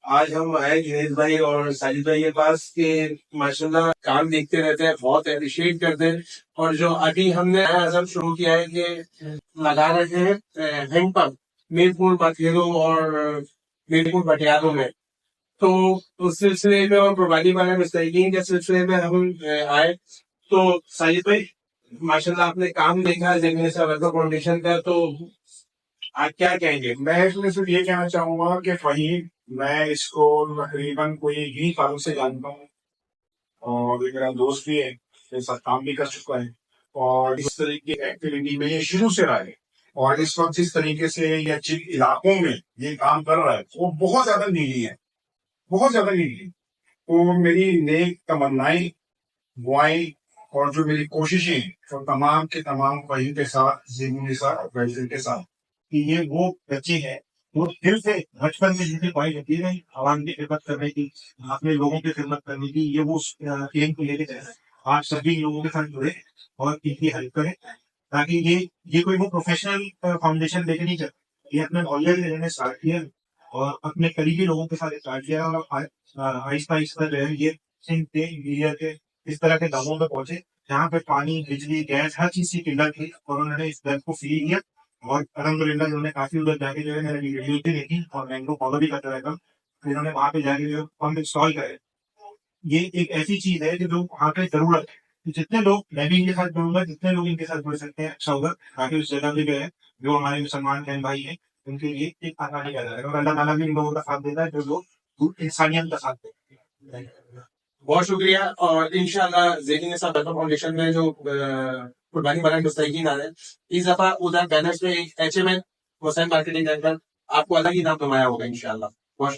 आज हम आए जुनेद भाई और साजिद भाई के पास के माशाल्लाह काम देखते रहते हैं, बहुत अप्रिशिएट करते हैं। और जो अभी हमने नया अज़म शुरू किया है कि लगा रहे हैं हैंडपंप मीरपुर बखेड़ों और मीरपुर पटियालों में। तो उस सिलसिले में और कुर्बानी वाले मुस्तैकीन के सिलसिले में हम आए। तो साजिद भाई, माशाल्लाह आपने काम देखा जगह से वेदर कंडीशन का, तो आप क्या कहेंगे? मैं इसमें सिर्फ ये कहना चाहूंगा कि फहीम, मैं इसको तकरीबन कोई 20 सालों से जानता हूँ और ये मेरा दोस्त भी है, मेरे साथ काम भी कर चुका है। और इस तरीके की एक्टिविटी में ये शुरू से रहा है और इस वक्त जिस तरीके से या जिन इलाकों में ये काम कर रहा है वो बहुत ज्यादा नीडी है, बहुत ज्यादा नीडी है। तो मेरी नेक तमन्नाएं, दुआएं और जो मेरी कोशिशें हैं वो तमाम के तमाम वही के साथ, जिंदगी के साथ, प्रेसिडेंट के साथ, कि ये वो बच्चे हैं वो दिल से बचपन में जिनकी ख्वाहिश होती है आवाम की खिदमत करने की, अपने लोगों की खिदमत करने की, ये वो एम को लेके जाए। आप सभी लोगों के साथ जुड़े और इनकी हेल्प करें, ताकि ये कोई वो प्रोफेशनल फाउंडेशन लेके नहीं चलता, ये अपने नॉलेज लेने स्टार्ट किया और अपने करीबी लोगों के साथ स्टार्ट किया और आहिस्ता आहिस्ता जो है ये सिंह के इंजीनियर के इस तरह के गांवों में पहुंचे जहाँ पे पानी, बिजली, गैस, हर चीज की किल्लत थी और उन्होंने इस दर्द को फील किया। और अलहमदुलिल्लाह उन्होंने काफी उधर जाके जो है मेरी वीडियो भी देखी और मैं इनको फॉलो भी करता रहता हूँ। फिर उन्होंने वहां पे जाके जो पंप इंस्टॉल करे, ये एक ऐसी चीज है कि जो वहाँ पे जरूरत है। तो जितने लोग, मैं भी इनके साथ जुड़ूंगा, जितने लोग इनके साथ जुड़ सकते हैं अच्छा होगा, ताकि उस जगह पे जो है जो हमारे मुसलमान बहन भाई हैं उनके लिए एक आसानी कर जाएगा और अल्लाह ताला भी इन लोगों का साथ देता है जो लोग इंसानियत का साथ देते हैं। बहुत शुक्रिया। और इंशाल्लाह जेकिन साहब वेदर फाउंडेशन में जो कुर्बानी वाले मुस्तैकीन आ रहे हैं, इस दफा उधर बैनर्स में एक HMN हुसैन मार्केटिंग सेंटर आपको अलग ही नाम नुमाया होगा इंशाल्लाह। बहुत